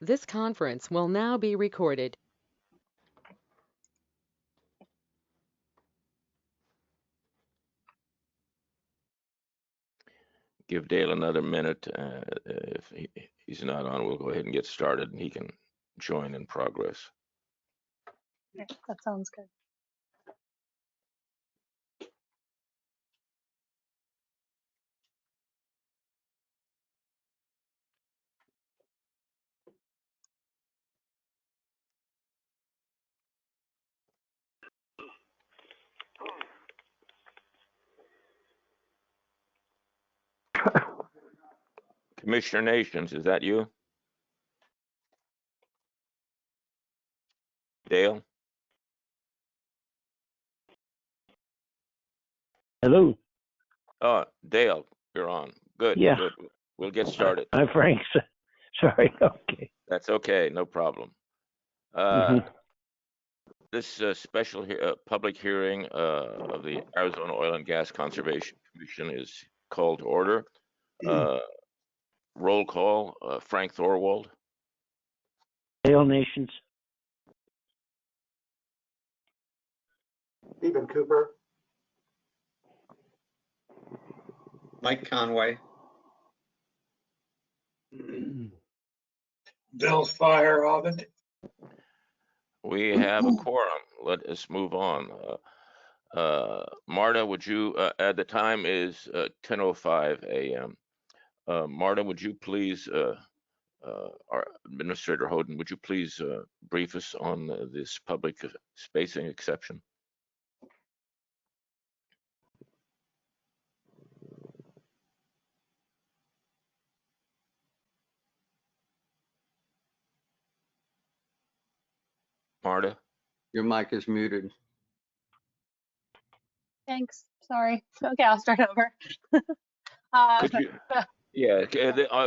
This conference will now be recorded. Give Dale another minute. If he's not on, we'll go ahead and get started, and he can join in progress. Yeah, that sounds good. Commissioner Nations, is that you? Dale? Hello. Oh, Dale, you're on. Good. Yeah. Good. We'll get started. I'm Frank. Sorry. Okay. That's okay. No problem. Mhm. This special public hearing of the Arizona Oil and Gas Conservation Commission is called to order. Roll call, Frank Thorwald. Dale Nations. Stephen Cooper. Mike Conway. Bill Firehoven. We have a quorum. Let us move on. Marta, would you, the time is 10:05 a.m. Marta, would you please, our Administrator Hoden, would you please brief us on this public spacing exception? Marta? Your mic is muted. Thanks. Sorry. Okay, I'll start over. Could you, yeah,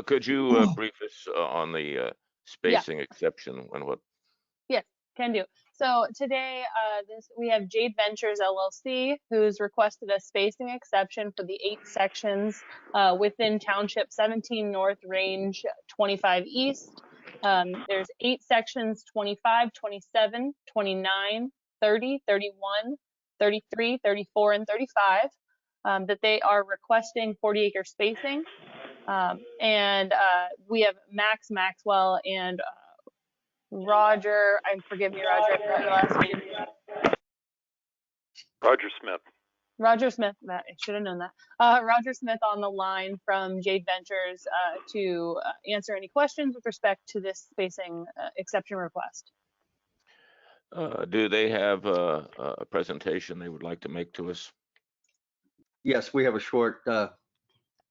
could you brief us on the spacing exception and what? Yes, can do. So today, we have Jade Ventures LLC, who's requested a spacing exception for the 8 sections within Township 17 North, Range 25 East. There's 8 sections, 25, 27, 29, 30, 31, 33, 34, and 35, that they are requesting 40-acre spacing. We have Max Maxwell and Roger, forgive me, Roger, I forgot your last name. Roger Smith. Roger Smith, I should have known that. Roger Smith on the line from Jade Ventures to answer any questions with respect to this spacing exception request. Do they have a presentation they would like to make to us? Yes, we have a short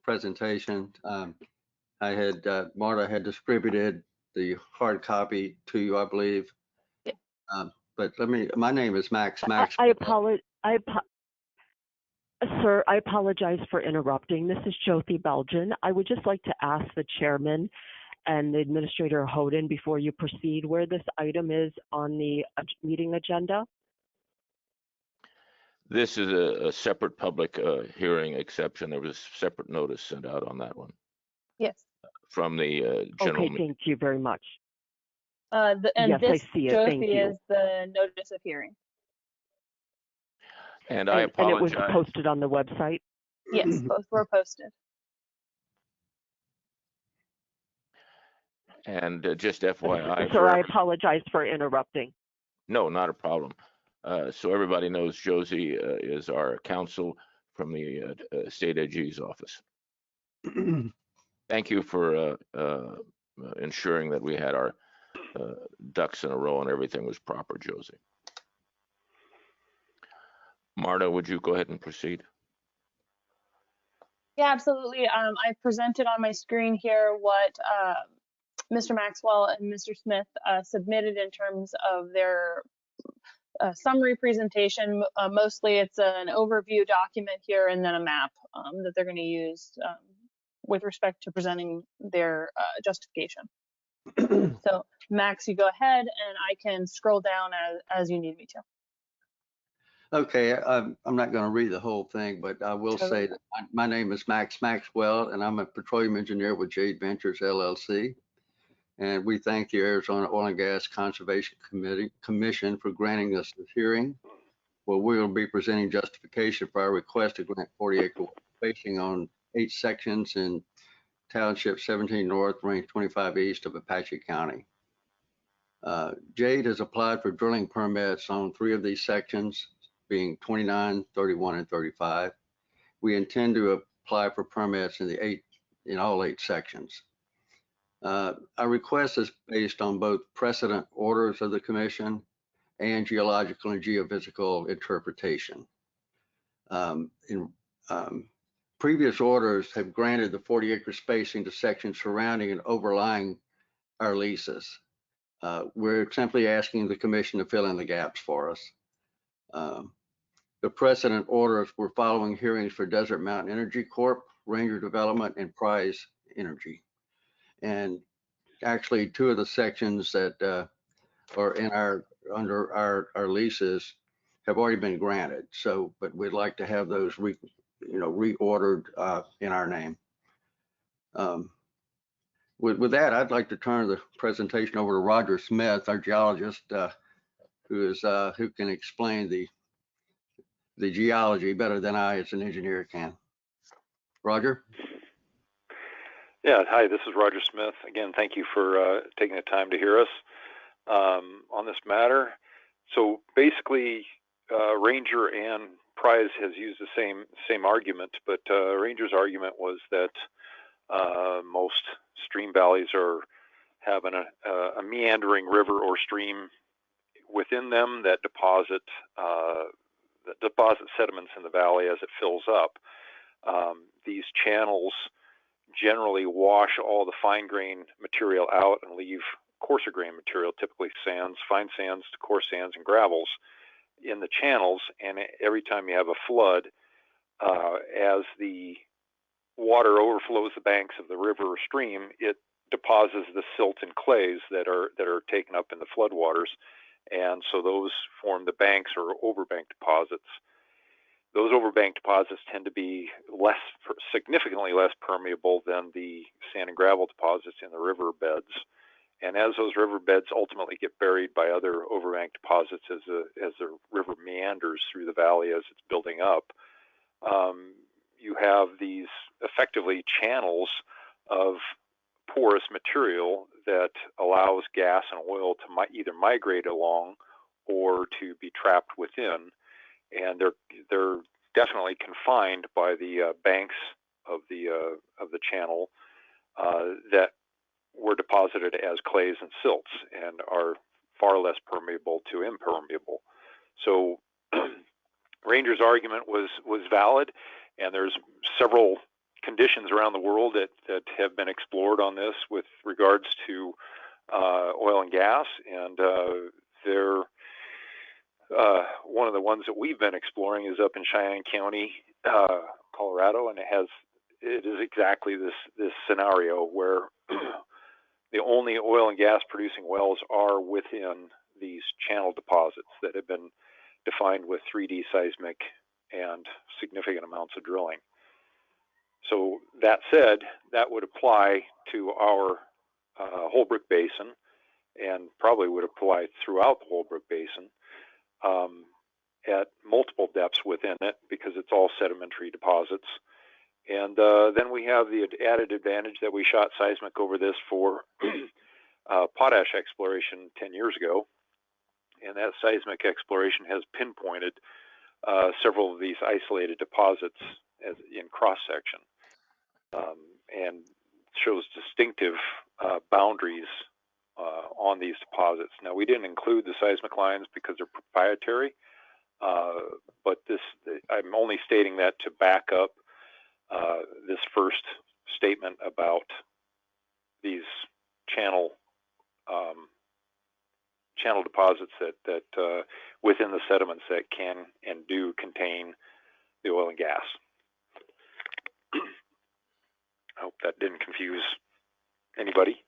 presentation. Marta had distributed the hard copy to you, I believe. Yeah. But my name is Max. Sir, I apologize for interrupting. This is Jyoti Belgian. I would just like to ask the chairman and the Administrator Hoden, before you proceed, where this item is on the meeting agenda. This is a separate public hearing exception. There was a separate notice sent out on that one. Yes. From the general Okay, thank you very much. Yes, I see it. Thank you. is the notice of hearing. And I apologize. And it was posted on the website? Yes, both were posted. And just FYI. Sir, I apologize for interrupting. No, not a problem. So everybody knows Josie is our counsel from the State AG's office. Thank you for ensuring that we had our ducks in a row and everything was proper, Josie. Marta, would you go ahead and proceed? Yeah, absolutely. I presented on my screen here what Mr. Maxwell and Mr. Smith submitted in terms of their summary presentation. Mostly it's an overview document here and then a map that they're going to use with respect to presenting their justification. So Max, you go ahead and I can scroll down as you need me to. Okay, I'm not going to read the whole thing, but I will say that my name is Max Maxwell, and I'm a petroleum engineer with Jade Ventures LLC. And we thank the Arizona Oil and Gas Conservation Commission for granting us this hearing. Well, we will be presenting justification for our request to grant 40-acre spacing on 8 sections in Township 17 North, Range 25 East of Apache County. Jade has applied for drilling permits on 3 of these sections, being 29, 31, and 35. We intend to apply for permits in all 8 sections. Our request is based on both precedent orders of the commission and geological and geophysical interpretation. Previous orders have granted the 40-acre spacing to sections surrounding and overlying our leases. We're simply asking the commission to fill in the gaps for us. The precedent orders were following hearings for Desert Mountain Energy Corp., Ranger Development, and Prize Energy. And actually, 2 of the sections that are in under our leases have already been granted. So, but we'd like to have those reordered in our name. With that, I'd like to turn the presentation over to Roger Smith, our geologist, who can explain the geology better than I, as an engineer, can. Roger? Yeah, hi, this is Roger Smith. Again, thank you for taking the time to hear us on this matter. So basically, Ranger and Prize has used the same argument, but Ranger's argument was that most stream valleys have a meandering river or stream within them that deposit sediments in the valley as it fills up. These channels generally wash all the fine grain material out and leave coarser grain material, typically sands, fine sands to coarse sands and gravels in the channels. And every time you have a flood, as the water overflows the banks of the river or stream, it deposits the silt and clays that are taken up in the floodwaters. And so those form the banks or overbank deposits. Those overbank deposits tend to be significantly less permeable than the sand and gravel deposits in the river beds. And as those river beds ultimately get buried by other overbank deposits as the river meanders through the valley as it's building up, you have these effectively channels of porous material that allows gas and oil to either migrate along or to be trapped within. And they're definitely confined by the banks of the channel that were deposited as clays and silts and are far less permeable to impermeable. So Ranger's argument was valid, and there's several conditions around the world that have been explored on this with regards to oil and gas, and they're one of the ones that we've been exploring is up in Cheyenne County, Colorado, and it is exactly this scenario where the only oil and gas producing wells are within these channel deposits that have been defined with 3D seismic and significant amounts of drilling. So that said, that would apply to our Holbrook Basin, and probably would apply throughout the Holbrook Basin at multiple depths within it, because it's all sedimentary deposits. And then we have the added advantage that we shot seismic over this for potash exploration 10 years ago, and that seismic exploration has pinpointed several of these isolated deposits in cross-section, and shows distinctive boundaries on these deposits. Now, we didn't include the seismic lines because they're proprietary, but I'm only stating that to back up this first statement about these channel deposits that within the sediments that can and do contain the oil and gas. I hope that didn't confuse anybody.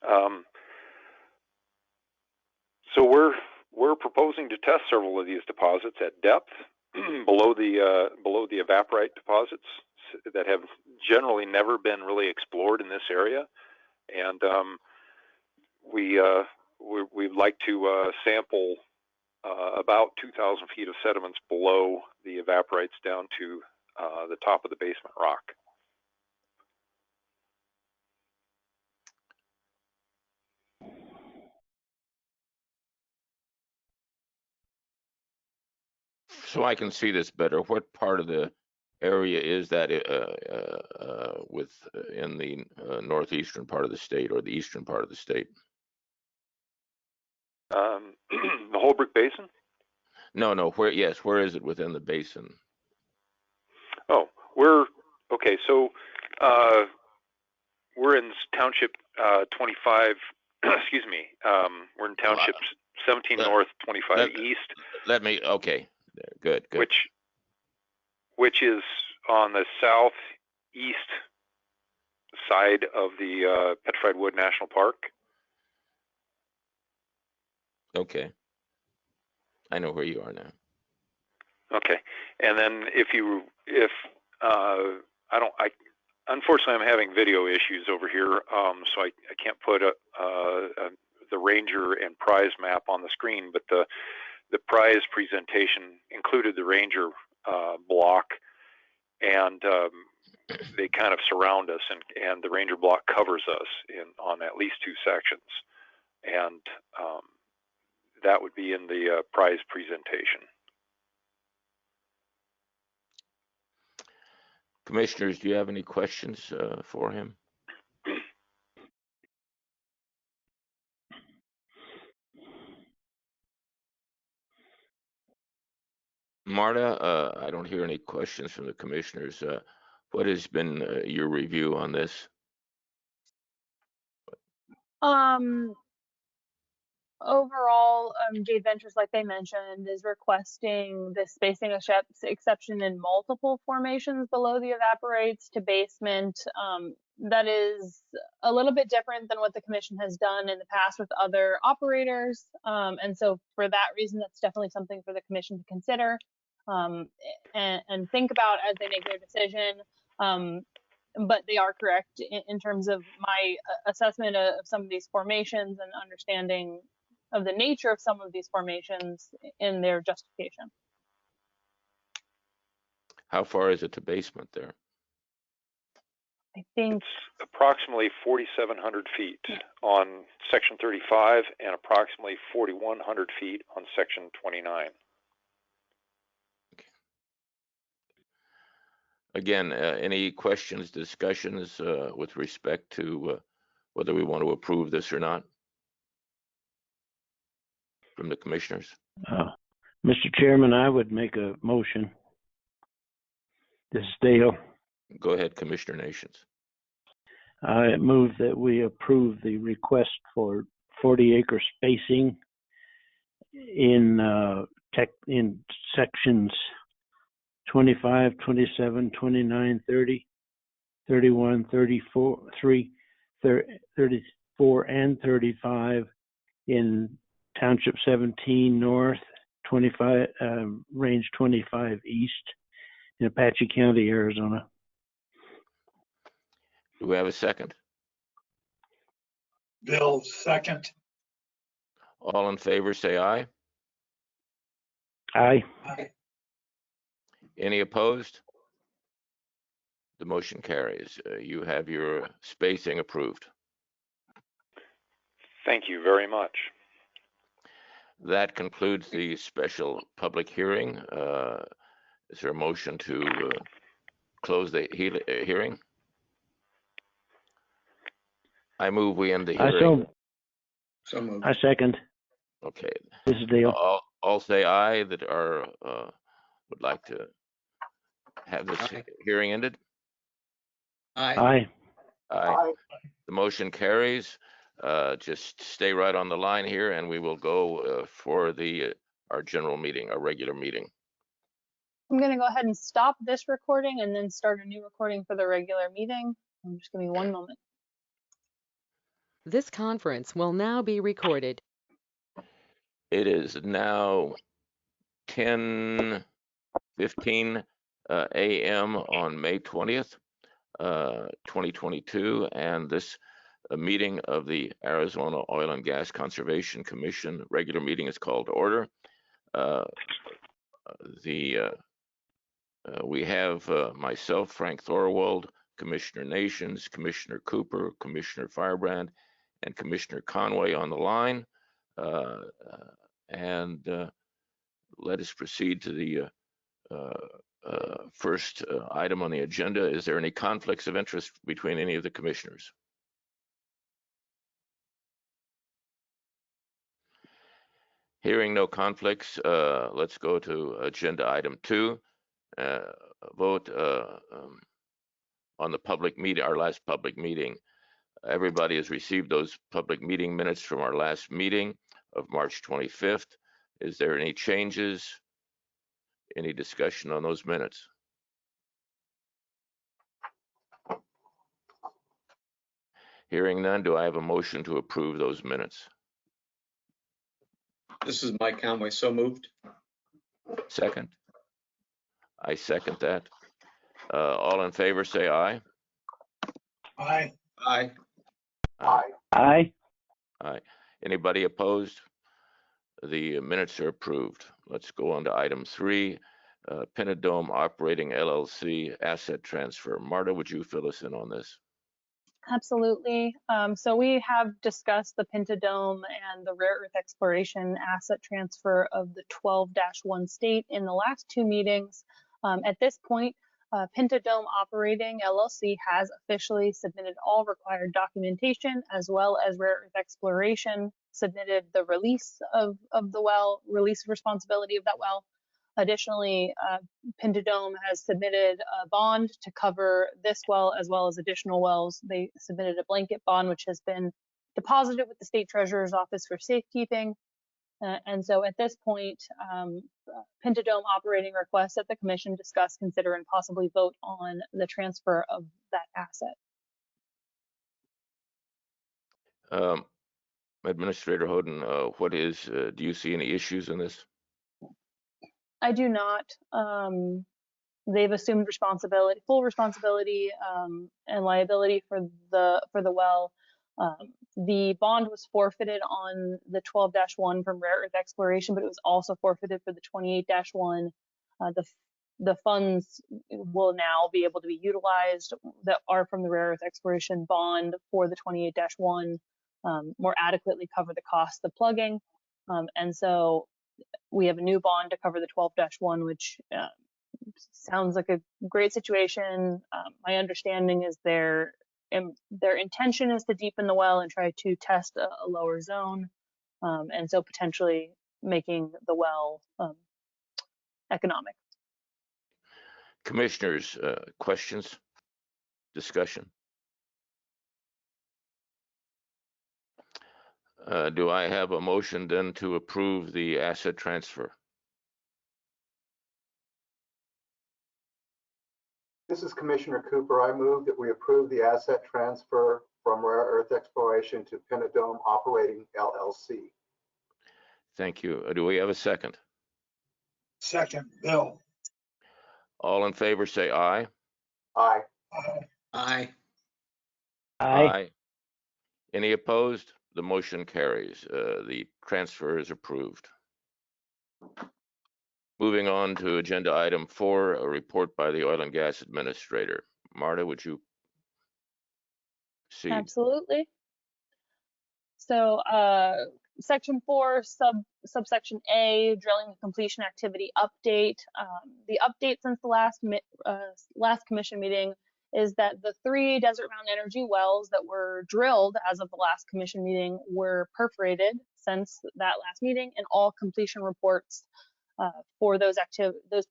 So we're proposing to test several of these deposits at depth below the evaporite deposits that have generally never been really explored in this area, and we'd like to sample about 2,000 feet of sediments below the evaporites down to the top of the basement rock. So I can see this better, what part of the area is that in the northeastern part of the state or the eastern part of the state? The Holbrook Basin? No, where is it within the basin? Oh, okay, so we're in township 25, excuse me, we're in township 17 north, 25 east. Okay, good. Which is on the southeast side of the Petrified Wood National Park. Okay. I know where you are now. Okay, and then unfortunately I'm having video issues over here, so I can't put the ranger and prize map on the screen, but the prize presentation included the ranger block, and they kind of surround us, and the ranger block covers us on at least 2 sections, and that would be in the prize presentation. Commissioners, do you have any questions for him? Marta, I don't hear any questions from the commissioners. What has been your review on this? Overall, Jade Ventures, like they mentioned, is requesting the spacing exception in multiple formations below the evaporites to basement. That is a little bit different than what the commission has done in the past with other operators. And so for that reason, that's definitely something for the commission to consider and think about as they make their decision. But they are correct in terms of my assessment of some of these formations and understanding of the nature of some of these formations in their justification. How far is it to basement there? I think it's approximately 4,700 feet on section 35 and approximately 4,100 feet on section 29. Okay. Again, any questions, discussions with respect to whether we want to approve this or not from the commissioners? Mr. Chairman, I would make a motion. This is Dale. Go ahead, Commissioner Nations. I move that we approve the request for 40-acre spacing in sections 25, 27, 29, 30, 31, 34, 34, and 35 in Township 17 North, 25, Range 25 East in Apache County, Arizona. Do we have a second? Bill, second. All in favor, say aye. Aye. Aye. Any opposed? The motion carries. You have your spacing approved. Thank you very much. That concludes the special public hearing. Is there a motion to close the hearing? I move we end the hearing. So moved. I second. Okay. This is Dale. All say aye that are would like to have this hearing ended. Aye. Aye. The motion carries. Just stay right on the line here, and we will go for our general meeting, our regular meeting. I'm going to go ahead and stop this recording and then start a new recording for the regular meeting. Just give me one moment. This conference will now be recorded. It is now 10:15 a.m. on May 20th, 2022, and this a meeting of the Arizona Oil and Gas Conservation Commission. Regular meeting is called to order. We have myself, Frank Thorwald, Commissioner Nations, Commissioner Cooper, Commissioner Firebrand, and Commissioner Conway on the line. Let us proceed to the first item on the agenda. Is there any conflicts of interest between any of the commissioners? Hearing no conflicts, let's go to agenda item 2. Vote on the public meeting, our last public meeting. Everybody has received those public meeting minutes from our last meeting of March 25th. Is there any changes? Any discussion on those minutes? Hearing none, do I have a motion to approve those minutes? This is Mike Conway, so moved. Second? I second that. All in favor, say aye. Aye. Aye. Aye. Aye. Anybody opposed? The minutes are approved. Let's go on to item 3, Pentadome Operating LLC asset transfer. Marta, would you fill us in on this? Absolutely. So we have discussed the Pentadome and the rare earth exploration asset transfer of the 12-1 state in the last 2 meetings. At this point, Pentadome Operating LLC has officially submitted all required documentation, as well as rare earth exploration submitted the release of the well, release responsibility of that well. Additionally, Pentadome has submitted a bond to cover this well as well as additional wells. They submitted a blanket bond, which has been deposited with the State Treasurer's Office for safekeeping. And so at this point, Pentadome Operating requests that the Commission discuss, consider, and possibly vote on the transfer of that asset. Administrator Hoden, do you see any issues in this? I do not. They've assumed responsibility, full responsibility, and liability for the well. The bond was forfeited on the 12-1 from rare earth exploration, but it was also forfeited for the 28-1. The funds will now be able to be utilized that are from the rare earth exploration bond for the 28-1, more adequately cover the cost of plugging. And so we have a new bond to cover the 12-1, which sounds like a great situation. My understanding is their intention is to deepen the well and try to test a lower zone, and so potentially making the well economic. Commissioners, questions, discussion? Do I have a motion then to approve the asset transfer? This is Commissioner Cooper. I move that we approve the asset transfer from Rare Earth Exploration to Pentadome Operating LLC. Thank you. Do we have a second? Second, Bill. All in favor, say aye. Aye. Aye. Aye. Any opposed? The motion carries. The transfer is approved. Moving on to agenda item 4, a report by the Oil and Gas Administrator. Marta, would you proceed? Absolutely. So section 4, subsection A, drilling and completion activity update. The update since the last commission meeting is that the 3 Desert Mountain Energy wells that were drilled as of the last commission meeting were perforated since that last meeting, and all completion reports for those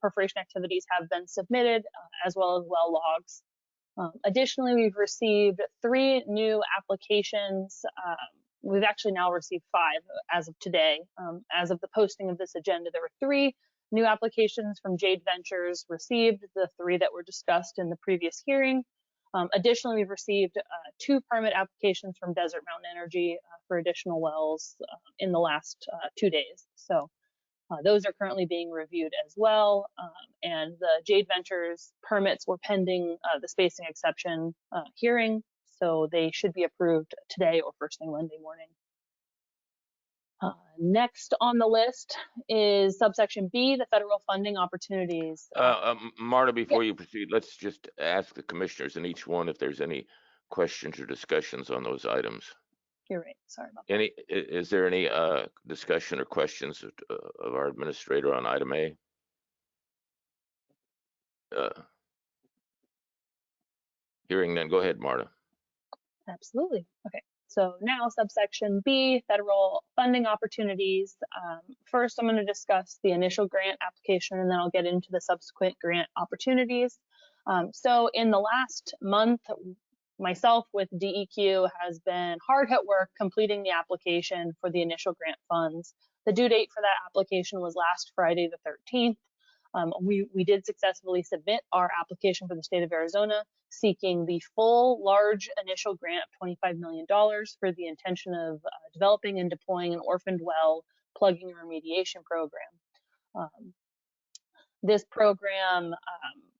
perforation activities have been submitted, as well as well logs. Additionally, we've received 3 new applications. We've actually now received 5 as of today. As of the posting of this agenda, there were 3 new applications from Jade Ventures received, the 3 that were discussed in the previous hearing. Additionally, we've received 2 permit applications from Desert Mountain Energy for additional wells in the last 2 days. So those are currently being reviewed as well. And the Jade Ventures permits were pending the spacing exception hearing. so they should be approved today or first thing Monday morning. Next on the list is subsection B, the federal funding opportunities. Marta, before you proceed, let's just ask the commissioners in each one if there's any questions or discussions on those items. You're right. Sorry about that. Is there any discussion or questions of our administrator on item A? Hearing none, go ahead, Marta. Absolutely. Okay. So now subsection B, federal funding opportunities. First, I'm going to discuss the initial grant application, and then I'll get into the subsequent grant opportunities. So in the last month, myself with DEQ has been hard at work completing the application for the initial grant funds. The due date for that application was last Friday, the 13th. We did successfully submit our application for the state of Arizona, seeking the full large initial grant of $25 million for the intention of developing and deploying an orphaned well plugging and remediation program. This program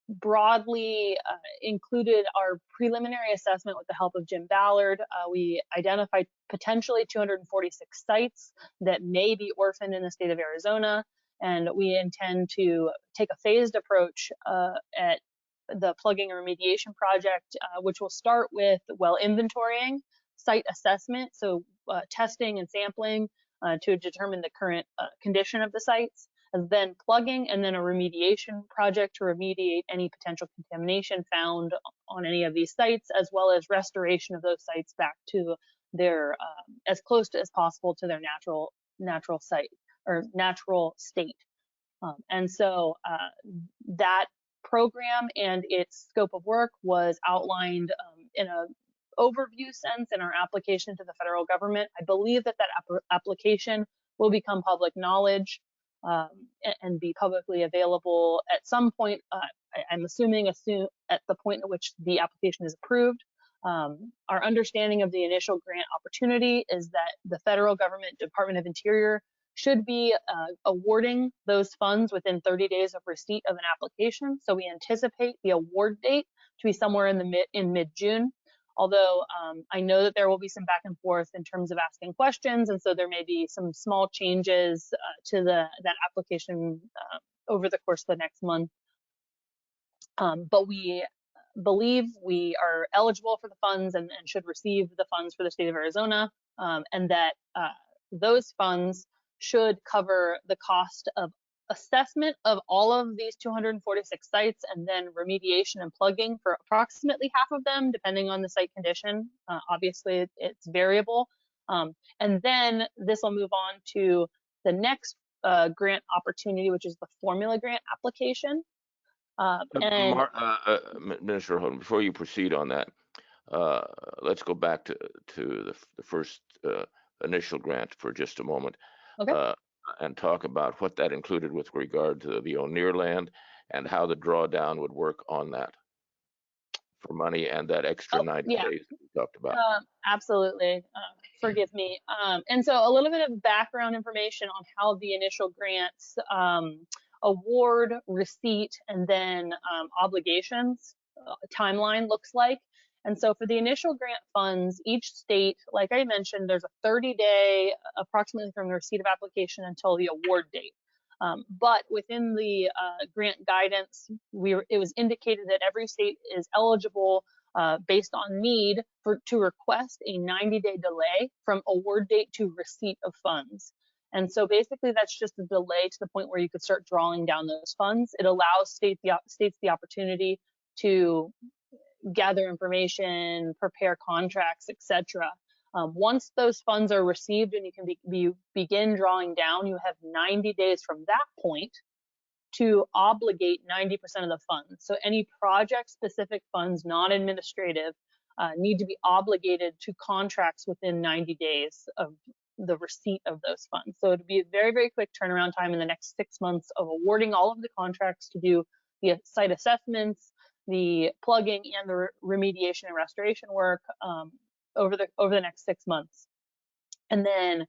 broadly included our preliminary assessment with the help of Jim Ballard. We identified potentially 246 sites that may be orphaned in the state of Arizona, and we intend to take a phased approach at the plugging and remediation project, which will start with well inventorying, site assessment, so testing and sampling to determine the current condition of the sites, and then plugging, and then a remediation project to remediate any potential contamination found on any of these sites, as well as restoration of those sites back to their as close to as possible to their natural site or natural state. And so that program and its scope of work was outlined in a overview sense in our application to the federal government. I believe that application will become public knowledge and be publicly available at some point. I'm assuming at the point at which the application is approved. Our understanding of the initial grant opportunity is that the federal government, Department of Interior, should be awarding those funds within 30 days of receipt of an application. So we anticipate the award date to be somewhere in mid-June. Although I know that there will be some back and forth in terms of asking questions, and so there may be some small changes to that application over the course of the next month. But we believe we are eligible for the funds and should receive the funds for the state of Arizona, and that those funds should cover the cost of assessment of all of these 246 sites, and then remediation and plugging for approximately half of them, depending on the site condition. Obviously, it's variable. And then this will move on to the next grant opportunity, which is the formula grant application. Minister Holden, before you proceed on that, let's go back to the first initial grant for just a moment. Okay. And talk about what that included with regard to the O'Neill land and how the drawdown would work on that for money and that extra 90 days that we talked about. Absolutely. Forgive me. And so a little bit of background information on how the initial grants award, receipt, and then obligations timeline looks like. And so for the initial grant funds, each state, like I mentioned, there's a 30-day approximately from the receipt of application until the award date. But within the grant guidance, it was indicated that every state is eligible based on need to request a 90-day delay from award date to receipt of funds. And so basically that's just a delay to the point where you could start drawing down those funds. It allows states the opportunity to gather information, prepare contracts, etc. Once those funds are received and you can begin drawing down, you have 90 days from that point to obligate 90% of the funds. So any project-specific funds, non-administrative, need to be obligated to contracts within 90 days of the receipt of those funds. So it'd be a very, very quick turnaround time in the next 6 months of awarding all of the contracts to do the site assessments, the plugging, and the remediation and restoration work over the next 6 months. And then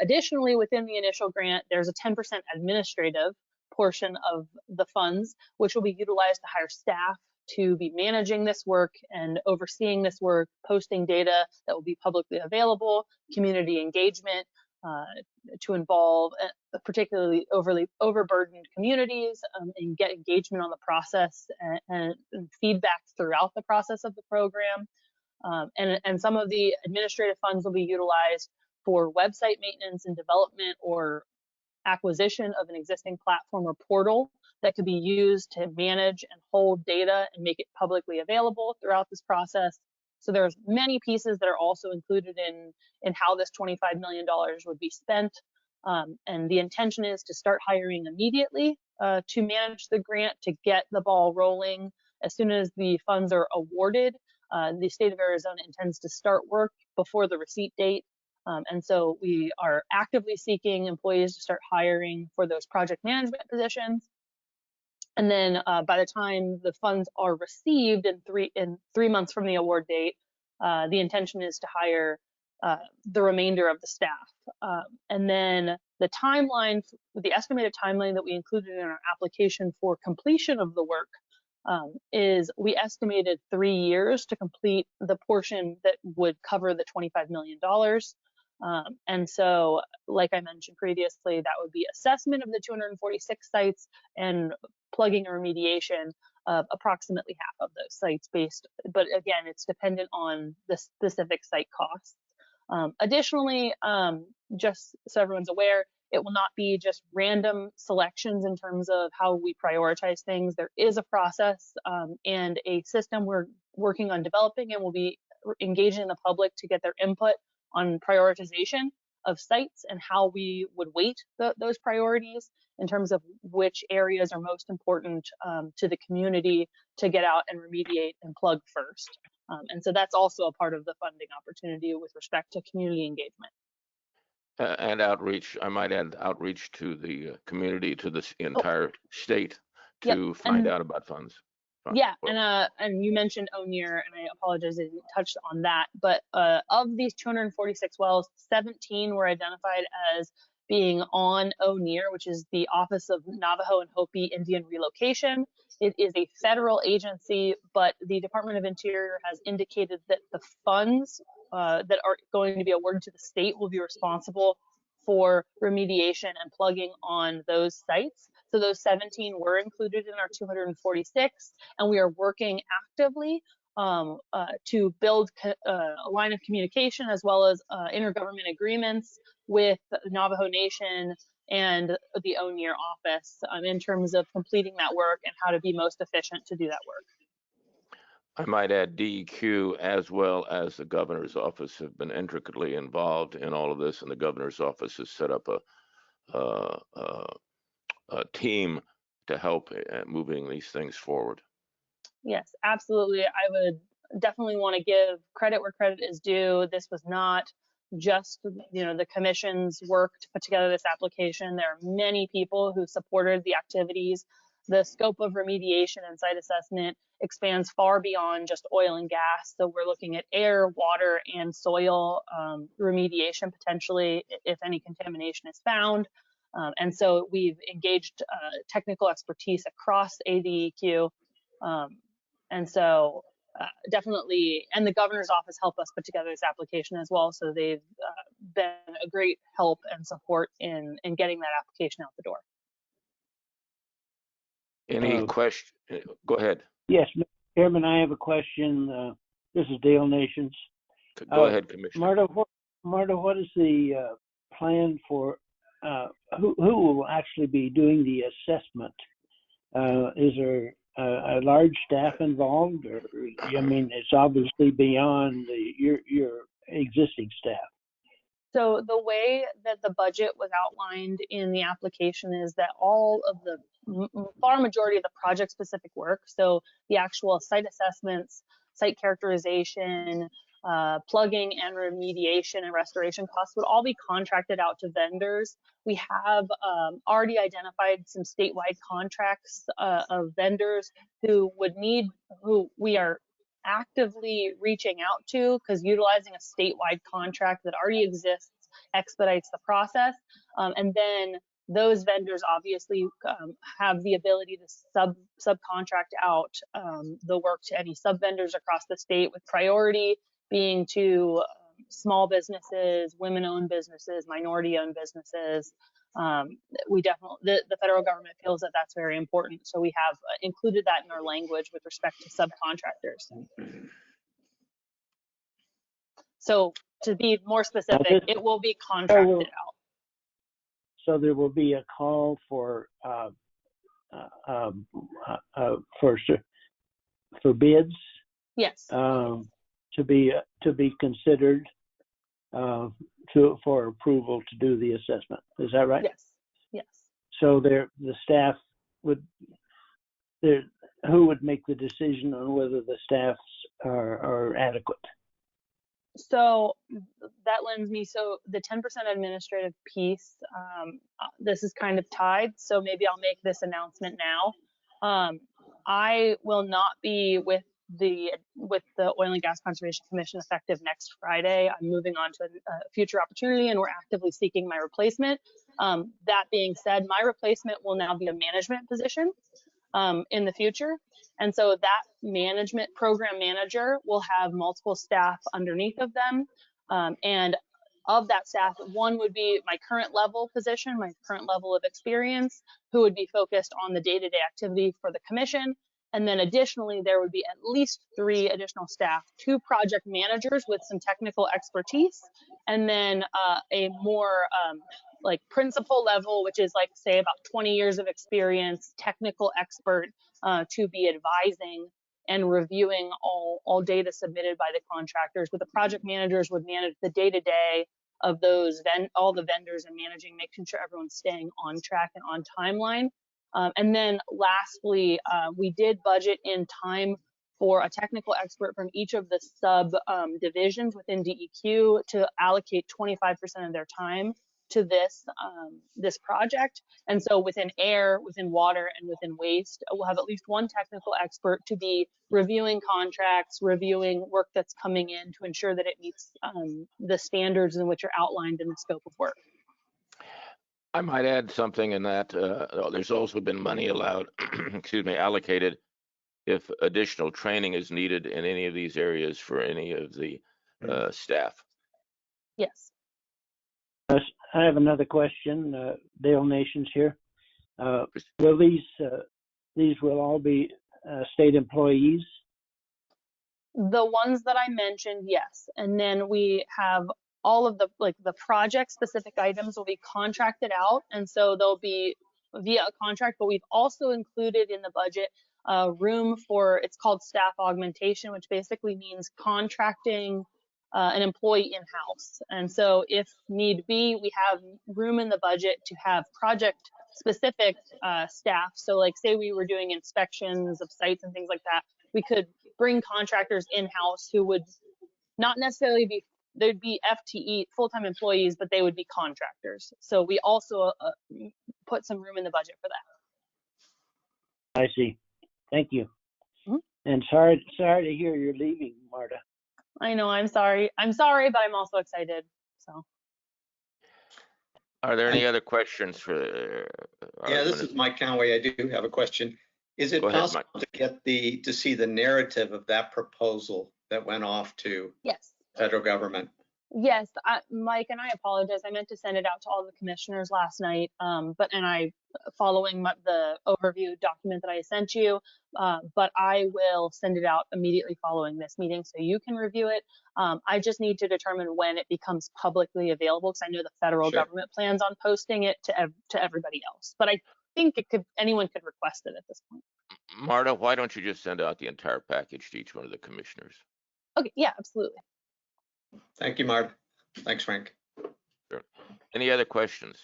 additionally, within the initial grant, there's a 10% administrative portion of the funds, which will be utilized to hire staff to be managing this work and overseeing this work, posting data that will be publicly available, community engagement to involve particularly overburdened communities and get engagement on the process and feedback throughout the process of the program. And some of the administrative funds will be utilized for website maintenance and development or acquisition of an existing platform or portal that could be used to manage and hold data and make it publicly available throughout this process. So there's many pieces that are also included in how this $25 million would be spent. And the intention is to start hiring immediately to manage the grant, to get the ball rolling. As soon as the funds are awarded, the state of Arizona intends to start work before the receipt date. And so we are actively seeking employees to start hiring for those project management positions. And then by the time the funds are received in three months from the award date, the intention is to hire the remainder of the staff. And then the timeline, the estimated timeline that we included in our application for completion of the work is we estimated 3 years to complete the portion that would cover the $25 million. And so, like I mentioned previously, that would be assessment of the 246 sites and plugging or remediation of approximately half of those sites but again, it's dependent on the specific site costs. Additionally, just so everyone's aware, it will not be just random selections in terms of how we prioritize things. There is a process and a system we're working on developing, and we'll be engaging the public to get their input on prioritization of sites and how we would weight those priorities in terms of which areas are most important to the community to get out and remediate and plug first. And so that's also a part of the funding opportunity with respect to community engagement. And outreach, I might add outreach to the community, to the entire state to find out about funds. Yeah, and you mentioned O'Neill, and I apologize I didn't touch on that, but of these 246 wells, 17 were identified as being on O'Neill, which is the Office of Navajo and Hopi Indian Relocation. It is a federal agency, but the Department of Interior has indicated that the funds that are going to be awarded to the state will be responsible for remediation and plugging on those sites. So those 17 were included in our 246, and we are working actively to build a line of communication as well as intergovernment agreements with the Navajo Nation and the O'Neill office in terms of completing that work and how to be most efficient to do that work. I might add DEQ as well as the governor's office have been intricately involved in all of this, and the governor's office has set up a team to help moving these things forward. Yes, absolutely. I would definitely want to give credit where credit is due. This was not just the commission's work to put together this application. There are many people who supported the activities. The scope of remediation and site assessment expands far beyond just oil and gas. So we're looking at air, water, and soil remediation potentially if any contamination is found. And so we've engaged technical expertise across AZOGCC. And so definitely, and the governor's office helped us put together this application as well. So they've been a great help and support in getting that application out the door. Any question? Go ahead. Yes, Mr. Chairman, I have a question. This is Dale Nations. Go ahead, Commissioner. Marta, what is the plan for who will actually be doing the assessment? Is there a large staff involved, or I mean, it's obviously beyond your existing staff? So the way that the budget was outlined in the application is that all of the far majority of the project specific work, so the actual site assessments, site characterization, plugging and remediation and restoration costs would all be contracted out to vendors. We have already identified some statewide contracts of vendors who we are actively reaching out to, because utilizing a statewide contract that already exists expedites the process. And then those vendors obviously have the ability to subcontract out the work to any sub vendors across the state, with priority being to small businesses, women-owned businesses, minority-owned businesses. We definitely, the federal government feels that that's very important, so we have included that in our language with respect to subcontractors. So to be more specific, it will be contracted out. So there will be a call for bids. Yes. To be considered for approval to do the assessment. Is that right? Yes. Yes. So the staff who would make the decision on whether the staffs are adequate? So that lends me, so the 10% administrative piece, this is kind of tied, so maybe I'll make this announcement now. I will not be with the Oil and Gas Conservation Commission effective next Friday. I'm moving on to a future opportunity, and we're actively seeking my replacement. That being said, my replacement will now be a management position in the future. And so that management program manager will have multiple staff underneath of them. And of that staff, one would be my current level position, my current level of experience, who would be focused on the day-to-day activity for the commission. And then additionally, there would be at least 3 additional staff, 2 project managers with some technical expertise, and then a more like principal level, which is like, say, about 20 years of experience, technical expert to be advising and reviewing all data submitted by the contractors. But the project managers would manage the day-to-day of those all the vendors and making sure everyone's staying on track and on timeline. And then lastly, we did budget in time for a technical expert from each of the sub divisions within DEQ to allocate 25% of their time to this project. And so within air, within water, and within waste, we'll have at least one technical expert to be reviewing contracts, reviewing work that's coming in to ensure that it meets the standards in which are outlined in the scope of work. I might add something in that there's also been money allowed, excuse me, allocated if additional training is needed in any of these areas for any of the staff. Yes. I have another question. Dale Nations here. Will these will all be state employees? The ones that I mentioned, yes. And then we have all of the project specific items will be contracted out. And so they'll be via a contract, but we've also included in the budget room for, it's called staff augmentation, which basically means contracting an employee in-house. And so if need be, we have room in the budget to have project specific staff. So like say we were doing inspections of sites and things like that, we could bring contractors in-house who would not necessarily be, they'd be FTE, full-time employees, but they would be contractors. So we also put some room in the budget for that. I see. Thank you. Mm-hmm. And sorry to hear you're leaving, Marta. I know, I'm sorry, but I'm also excited, so. Are there any other questions for? Yeah, this is Mike Conway. I do have a question. Is it possible to get to see the narrative of that proposal that went off to yes. federal government? Yes, Mike, and I apologize. I meant to send it out to all the commissioners last night, following the overview document that I sent you, but I will send it out immediately following this meeting so you can review it. I just need to determine when it becomes publicly available because I know the federal government plans on posting it to everybody else, but I think anyone could request it at this point. Marta, why don't you just send out the entire package to each one of the commissioners? Okay, yeah, absolutely. Thank you, Mark. Thanks, Frank. Sure. Any other questions?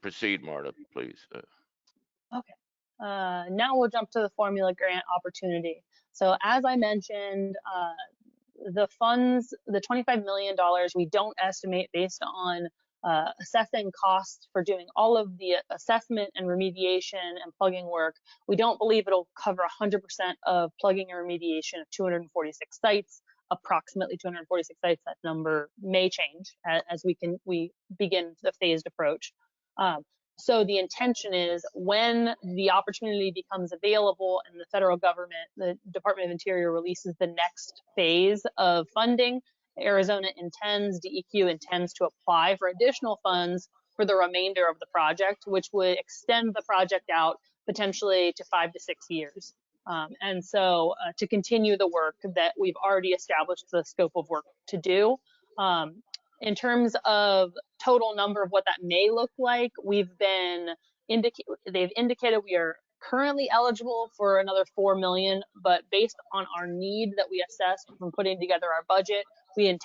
Proceed, Marta, please. Okay. Now we'll jump to the formula grant opportunity. So as I mentioned, the funds, the $25 million, we don't estimate based on assessing costs for doing all of the assessment and remediation and plugging work. We don't believe it'll cover 100% of plugging and remediation of 246 sites. approximately 246 sites. That number may change as we begin the phased approach. So the intention is when the opportunity becomes available and the federal government, the Department of Interior, releases the next phase of funding, Arizona intends, DEQ intends to apply for additional funds for the remainder of the project, which would extend the project out potentially to 5 to 6 years. And so to continue the work that we've already established the scope of work to do. In terms of total number of what that may look like, they've indicated we are currently eligible for another 4 million, but based on our need that we assessed from putting together our budget, the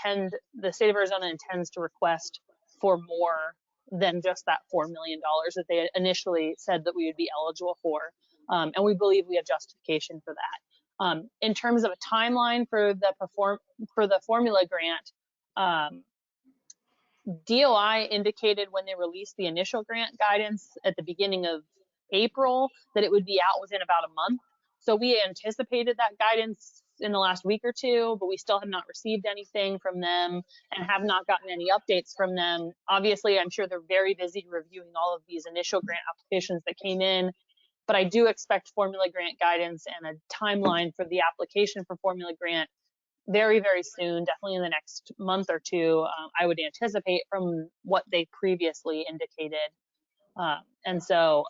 state of Arizona intends to request for more than just that $4 million that they initially said that we would be eligible for. And we believe we have justification for that. In terms of a timeline for the formula grant, DOI indicated when they released the initial grant guidance at the beginning of April that it would be out within about a month. So we anticipated that guidance in the last week or two, but we still have not received anything from them and have not gotten any updates from them. Obviously, I'm sure they're very busy reviewing all of these initial grant applications that came in, but I do expect formula grant guidance and a timeline for the application for formula grant very, very soon, definitely in the next month or two, I would anticipate from what they previously indicated. And so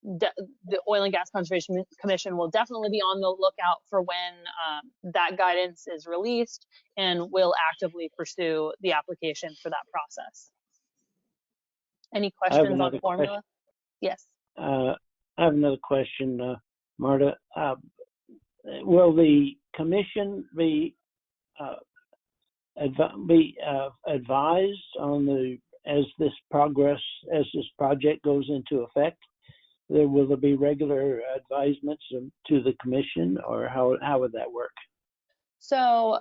the Oil and Gas Conservation Commission will definitely be on the lookout for when that guidance is released and will actively pursue the application for that process. Any questions on formula? Yes. I have another question, Marta. Will the commission be advised on as this project goes into effect? Will there be regular advisements to the commission, or how would that work? So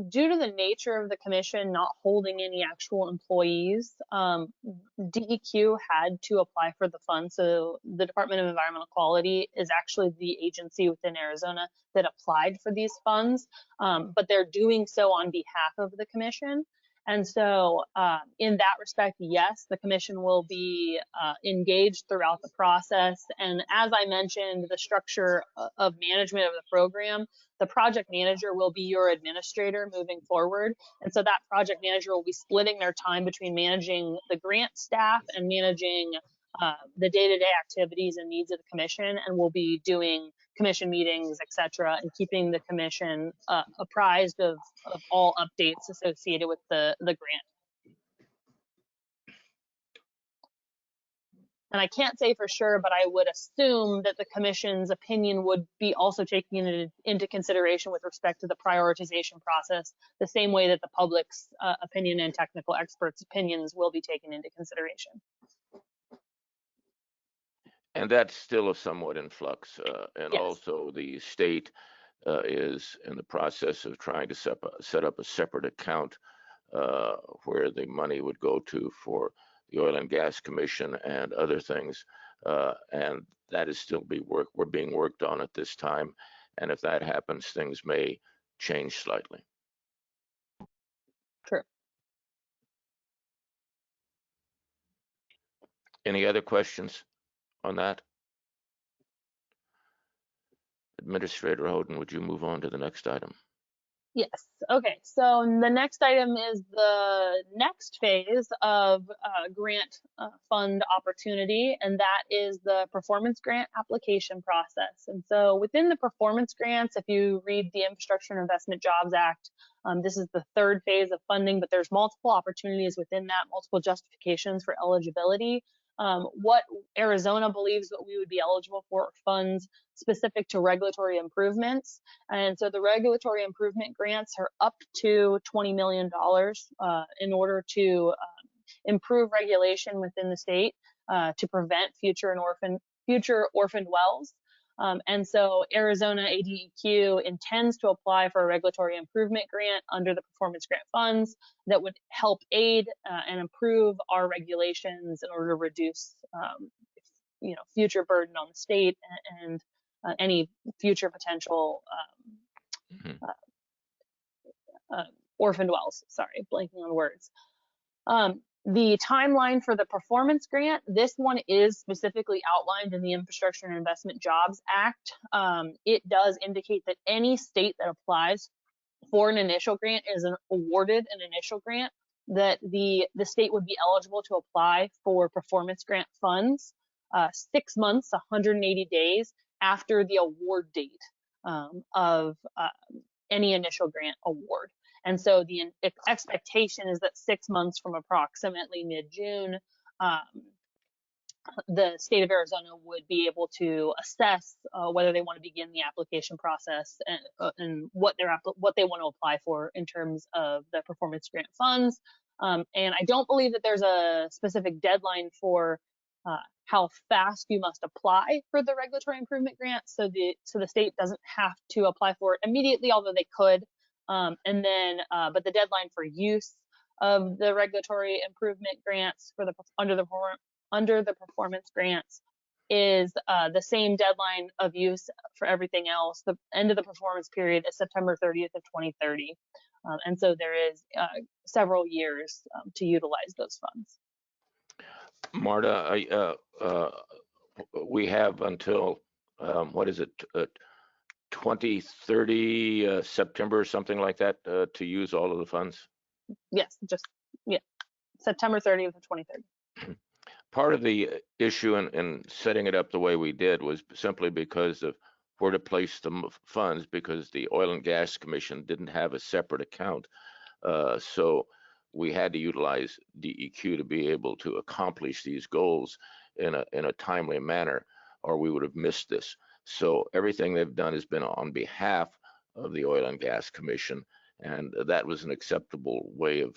due to the nature of the commission not holding any actual employees, DEQ had to apply for the funds. So the Department of Environmental Quality is actually the agency within Arizona that applied for these funds, but they're doing so on behalf of the commission. And so in that respect, yes, the commission will be engaged throughout the process. And as I mentioned, the structure of management of the program, the project manager will be your administrator moving forward. And so that project manager will be splitting their time between managing the grant staff and managing the day-to-day activities and needs of the commission, and will be doing commission meetings, et cetera, and keeping the commission apprised of all updates associated with the grant. And I can't say for sure, but I would assume that the commission's opinion would be also taken into consideration with respect to the prioritization process, the same way that the public's opinion and technical experts' opinions will be taken into consideration. And that's still somewhat in flux. And yes. Also the state is in the process of trying to set up a separate account where the money would go to for the Oil and Gas Commission and other things. And that is still being worked on at this time. And if that happens, things may change slightly. True. Any other questions on that? Administrator Houghton, would you move on to the next item? Yes. Okay. So the next item is the next phase of grant fund opportunity, and that is the performance grant application process. And so within the performance grants, if you read the Infrastructure and Investment Jobs Act, this is the third phase of funding, but there's multiple opportunities within that, multiple justifications for eligibility. What Arizona believes that we would be eligible for funds specific to regulatory improvements. And so the regulatory improvement grants are up to $20 million in order to improve regulation within the state to prevent future orphaned wells. And so Arizona ADEQ intends to apply for a regulatory improvement grant under the performance grant funds that would help aid and improve our regulations in order to reduce future burden on the state and any future potential Mhm. Orphan dwells, sorry, blanking on words. The timeline for the performance grant, this one is specifically outlined in the Infrastructure and Investment Jobs Act. It does indicate that any state that applies for an initial grant is awarded an initial grant, that the state would be eligible to apply for performance grant funds 6 months, 180 days after the award date of any initial grant award. And so the expectation is that 6 months from approximately mid-June, the state of Arizona would be able to assess whether they want to begin the application process and what they want to apply for in terms of the performance grant funds. And I don't believe that there's a specific deadline for how fast you must apply for the regulatory improvement grant. So the state doesn't have to apply for it immediately, although they could. But the deadline for use of the regulatory improvement grants for under the performance grants is the same deadline of use for everything else. The end of the performance period is September 30th of 2030. And so there is several years to utilize those funds. Marta, we have until, what is it, 2030, September or something like that, to use all of the funds? Yes, September 30th of 2030. Part of the issue in setting it up the way we did was simply because of where to place the funds, because the Oil and Gas Commission didn't have a separate account. So we had to utilize DEQ to be able to accomplish these goals in a timely manner, or we would have missed this. So everything they've done has been on behalf of the Oil and Gas Commission, and that was an acceptable way of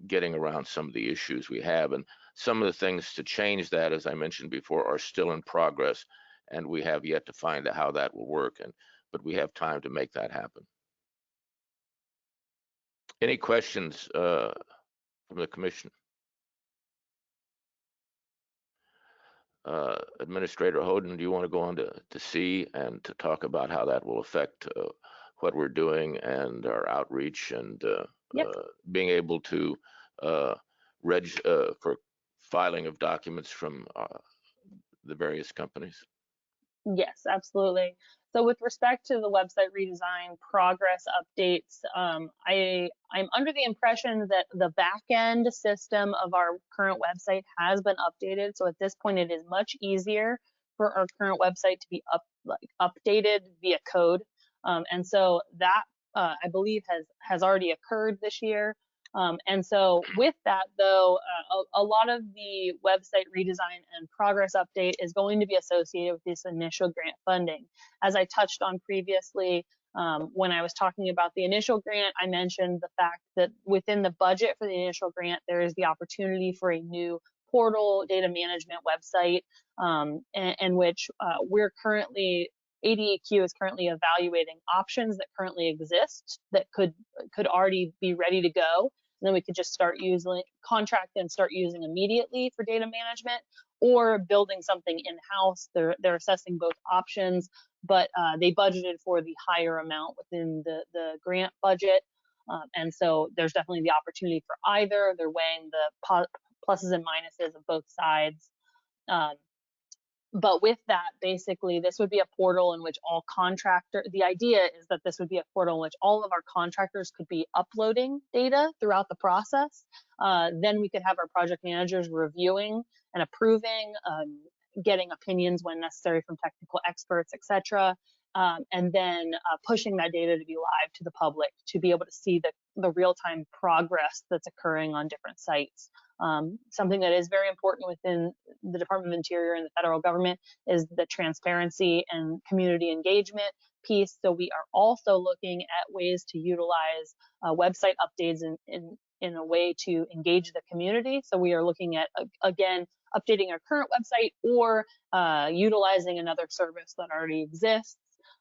getting around some of the issues we have. And some of the things to change that, as I mentioned before, are still in progress, and we have yet to find out how that will work. But we have time to make that happen. Any questions from the commission? Administrator Hoden, do you want to go on to C and to talk about how that will affect what we're doing and our outreach and being able to for filing of documents from the various companies? Yes, absolutely. So with respect to the website redesign progress updates, I'm under the impression that the back-end system of our current website has been updated. So at this point, it is much easier for our current website to be updated via code. And so that I believe has already occurred this year. And so with that, though, a lot of the website redesign and progress update is going to be associated with this initial grant funding. As I touched on previously, when I was talking about the initial grant, I mentioned the fact that within the budget for the initial grant, there is the opportunity for a new portal data management website, in which we're currently ADEQ is currently evaluating options that currently exist that could already be ready to go. And then we could just start contract and start using immediately for data management, or building something in-house. They're assessing both options, but they budgeted for the higher amount within the grant budget. And so there's definitely the opportunity for either. They're weighing the pluses and minuses of both sides. But with that, basically, this would be a portal in which the idea is that this would be a portal in which all of our contractors could be uploading data throughout the process. Then we could have our project managers reviewing and approving, getting opinions when necessary from technical experts, etc. And then pushing that data to be live to the public to be able to see the real-time progress that's occurring on different sites. Something that is very important within the Department of Interior and the federal government is the transparency and community engagement piece. So we are also looking at ways to utilize website updates in a way to engage the community. So we are looking at, again, updating our current website or utilizing another service that already exists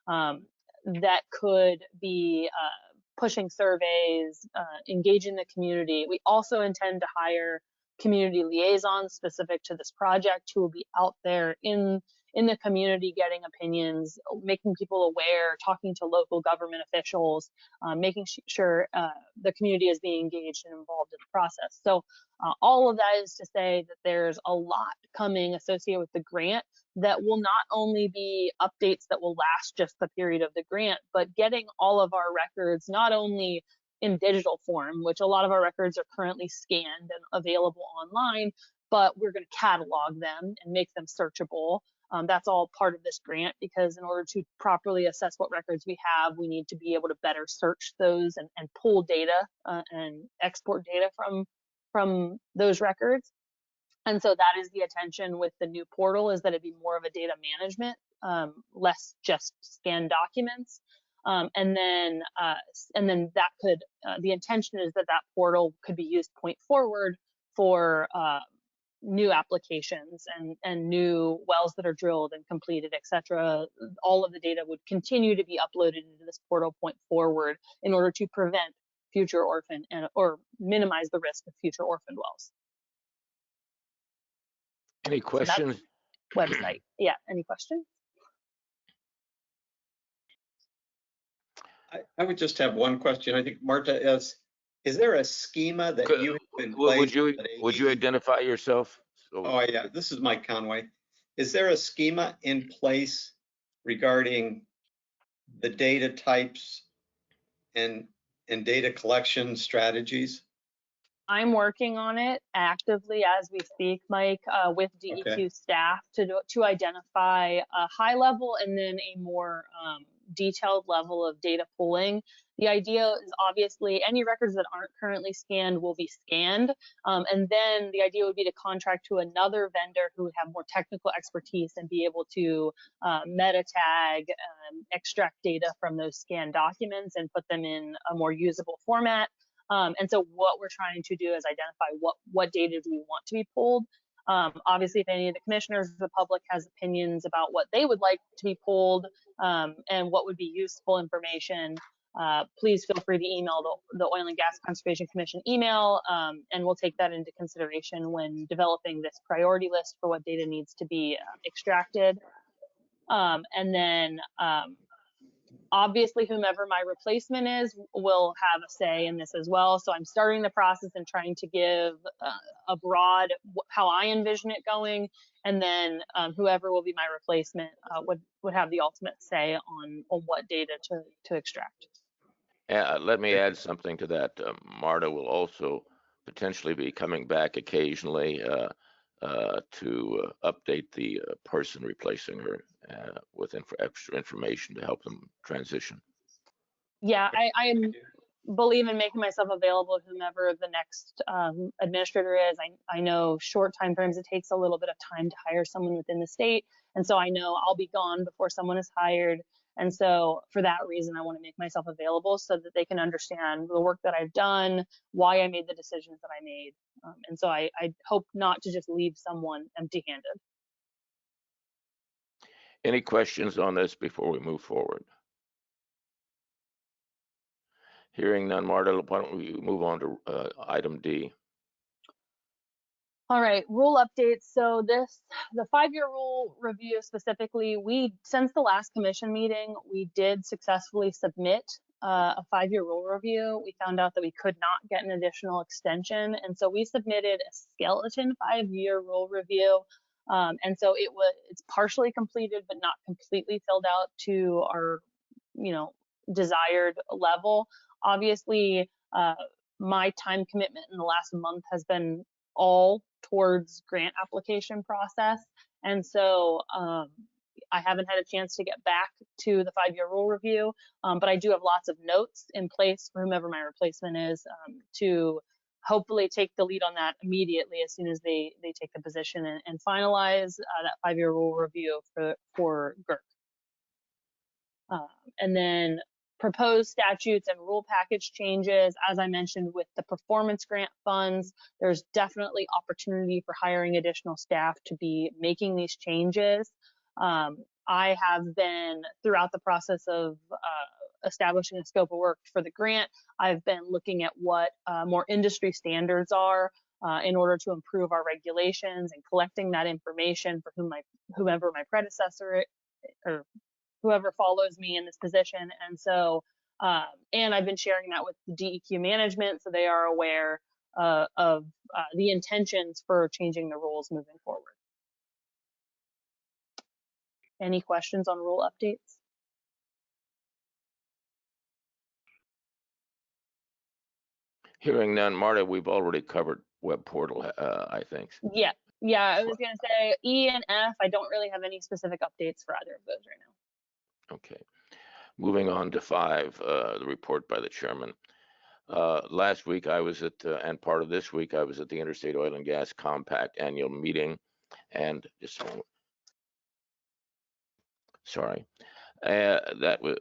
that could be pushing surveys, engaging the community. We also intend to hire community liaisons specific to this project who will be out there in in the community, getting opinions, making people aware, talking to local government officials, making sure the community is being engaged and involved in the process. So all of that is to say that there's a lot coming associated with the grant that will not only be updates that will last just the period of the grant, but getting all of our records not only in digital form, which a lot of our records are currently scanned and available online, but we're going to catalog them and make them searchable. That's all part of this grant, because in order to properly assess what records we have, we need to be able to better search those and pull data and export data from those records. And so that is the attention with the new portal, is that it be more of a data management, less just scan documents. And then that could, the intention is that that portal could be used point forward for new applications and new wells that are drilled and completed, et cetera. All of the data would continue to be uploaded into this portal point forward in order to prevent future orphan or minimize the risk of future orphaned wells. Any questions? So website. Yeah, any questions? I would just have one question. I think, Marta, is there a schema that you have in place? Would you identify yourself? Oh, yeah, this is Mike Conway. Is there a schema in place regarding the data types and data collection strategies? I'm working on it actively as we speak, Mike, with DEQ staff to identify a high level and then a more detailed level of data pooling. The idea is obviously any records that aren't currently scanned will be scanned. And then the idea would be to contract to another vendor who would have more technical expertise and be able to meta tag, extract data from those scanned documents and put them in a more usable format. And so what we're trying to do is identify what data do we want to be pulled. Obviously, if any of the commissioners of the public has opinions about what they would like to be pulled and what would be useful information, please feel free to email the Oil and Gas Conservation Commission email, and we'll take that into consideration when developing this priority list for what data needs to be extracted. And then obviously, whomever my replacement is will have a say in this as well. So I'm starting the process and trying to give a broad how I envision it going, and then whoever will be my replacement would have the ultimate say on what data to extract. Let me add something to that. Marta will also potentially be coming back occasionally to update the person replacing her with extra information to help them transition. Yeah, I believe in making myself available to whomever the next administrator is. I know short time frames, it takes a little bit of time to hire someone within the state. And so I know I'll be gone before someone is hired. And so for that reason, I want to make myself available so that they can understand the work that I've done, why I made the decisions that I made. And so I hope not to just leave someone empty-handed. Any questions on this before we move forward? Hearing none, Marta, why don't we move on to item D? All right, rule updates. So the 5-year rule review specifically, since the last commission meeting, we did successfully submit a 5-year rule review. We found out that we could not get an additional extension. And so we submitted a skeleton 5-year rule review. And so it's partially completed, but not completely filled out to our, desired level. Obviously, my time commitment in the last month has been all towards grant application process. And so I haven't had a chance to get back to the 5-year rule review, but I do have lots of notes in place for whomever my replacement is to hopefully take the lead on that immediately as soon as they take the position and finalize that 5-year rule review for GERC. And then proposed statutes and rule package changes. As I mentioned with the performance grant funds, there's definitely opportunity for hiring additional staff to be making these changes. I have been throughout the process of establishing a scope of work for the grant, I've been looking at what more industry standards are in order to improve our regulations and collecting that information for whomever my predecessor or whoever follows me in this position. And so, and I've been sharing that with the DEQ management so they are aware of the intentions for changing the rules moving forward. Any questions on rule updates? Hearing none, Marta, we've already covered web portal, I think. Yeah, I was gonna say E and F, I don't really have any specific updates for either of those right now. Okay. Moving on to 5, the report by the chairman. Last week I was at, and part of this week I was at the Interstate Oil and Gas Compact annual meeting, and just a moment. Sorry.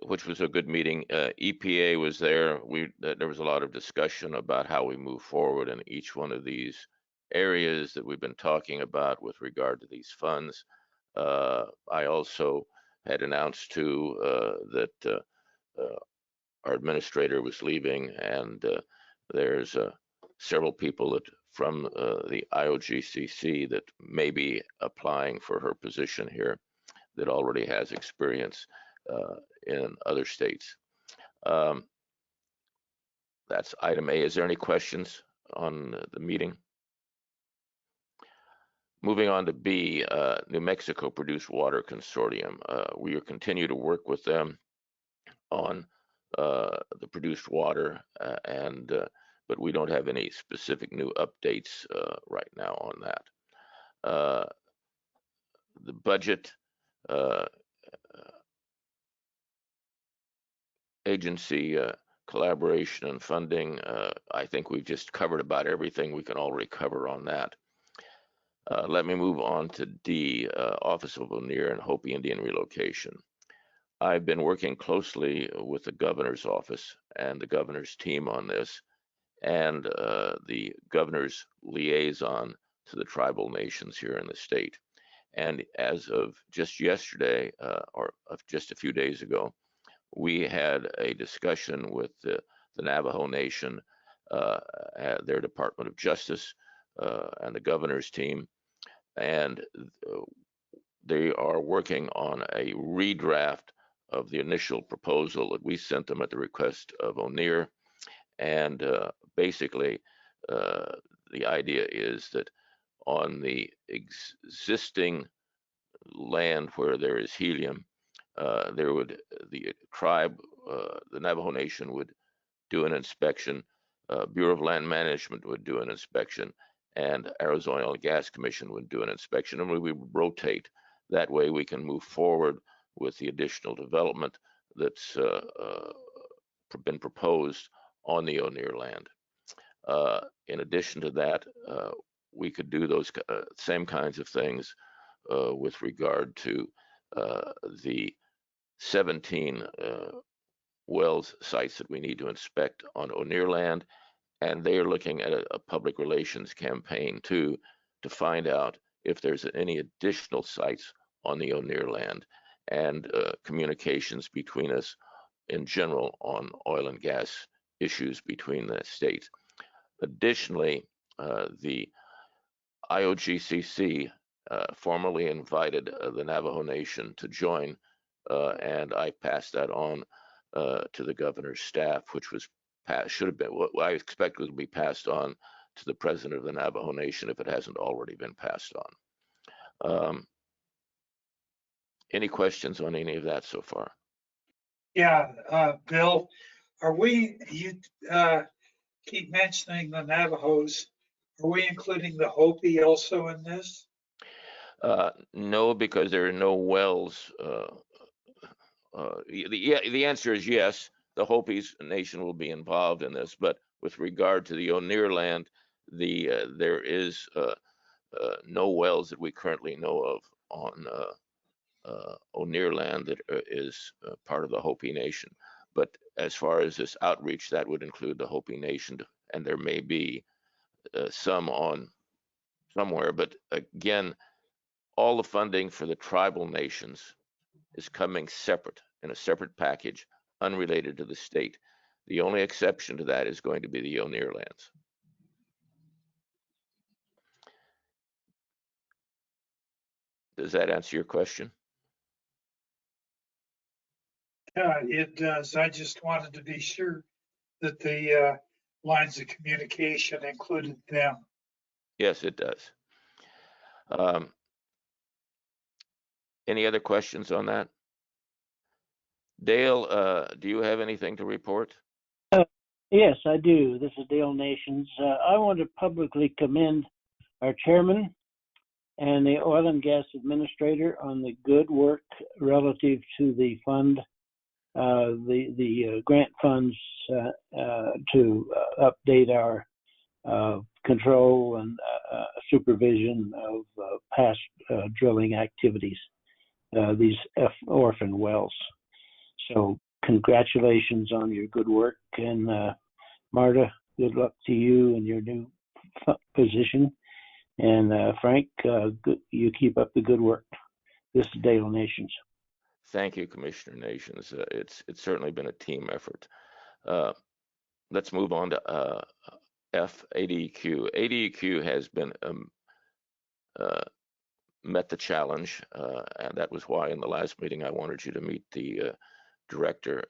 Which was a good meeting. EPA was there. There was a lot of discussion about how we move forward in each one of these areas that we've been talking about with regard to these funds. I also had announced too that our administrator was leaving, and there's several people from the AZOGCC that may be applying for her position here that already has experience in other states. That's item A. Is there any questions on the meeting? Moving on to B, New Mexico Produced Water Consortium. We continue to work with them on the produced water, but we don't have any specific new updates right now on that. The budget agency collaboration and funding, I think we've just covered about everything we can already cover on that. Let me move on to D, Office of O'Neill and Hopi Indian Relocation. I've been working closely with the governor's office and the governor's team on this, and the governor's liaison to the tribal nations here in the state. And as of just yesterday, or of just a few days ago, we had a discussion with the Navajo Nation, their Department of Justice, and the governor's team, and they are working on a redraft of the initial proposal that we sent them at the request of O'Neill. And basically, the idea is that on the existing land where there is helium, the tribe, the Navajo Nation would do an inspection, Bureau of Land Management would do an inspection, and Arizona Oil and Gas Commission would do an inspection, and we would rotate. That way we can move forward with the additional development that's been proposed on the O'Neill land. In addition to that, we could do those same kinds of things with regard to the 17 wells sites that we need to inspect on O'Neill land, and they are looking at a public relations campaign too to find out if there's any additional sites on the O'Neill land, and communications between us in general on oil and gas issues between the states. Additionally, the AZOGCC formally invited the Navajo Nation to join, and I passed that on to the governor's staff, which was should have been what I expect would be passed on to the president of the Navajo Nation if it hasn't already been passed on. Any questions on any of that so far? Yeah, Bill, you keep mentioning the Navajos. Are we including the Hopi also in this? No, because there are no wells. The answer is yes. The Hopi Nation will be involved in this, but with regard to the O'Neill land, there is no wells that we currently know of on O'Neill land that is part of the Hopi Nation. But as far as this outreach, that would include the Hopi Nation, and there may be some on somewhere. But again, all the funding for the tribal nations is coming separate in a separate package unrelated to the state. The only exception to that is going to be the O'Neill lands. Does that answer your question? It does. I just wanted to be sure that the lines of communication included them. Yes, it does. Any other questions on that? Dale, do you have anything to report? Yes, I do. This is Dale Nations. I want to publicly commend our chairman and the oil and gas administrator on the good work relative to the fund, the grant funds to update our control and supervision of past drilling activities, these orphan wells. So congratulations on your good work, and Marta, good luck to you in your new position. And Frank, you keep up the good work. This is Dale Nations. Thank you, Commissioner Nations. It's certainly been a team effort. Let's move on to F, ADEQ. ADEQ has been met the challenge, and that was why in the last meeting I wanted you to meet the director.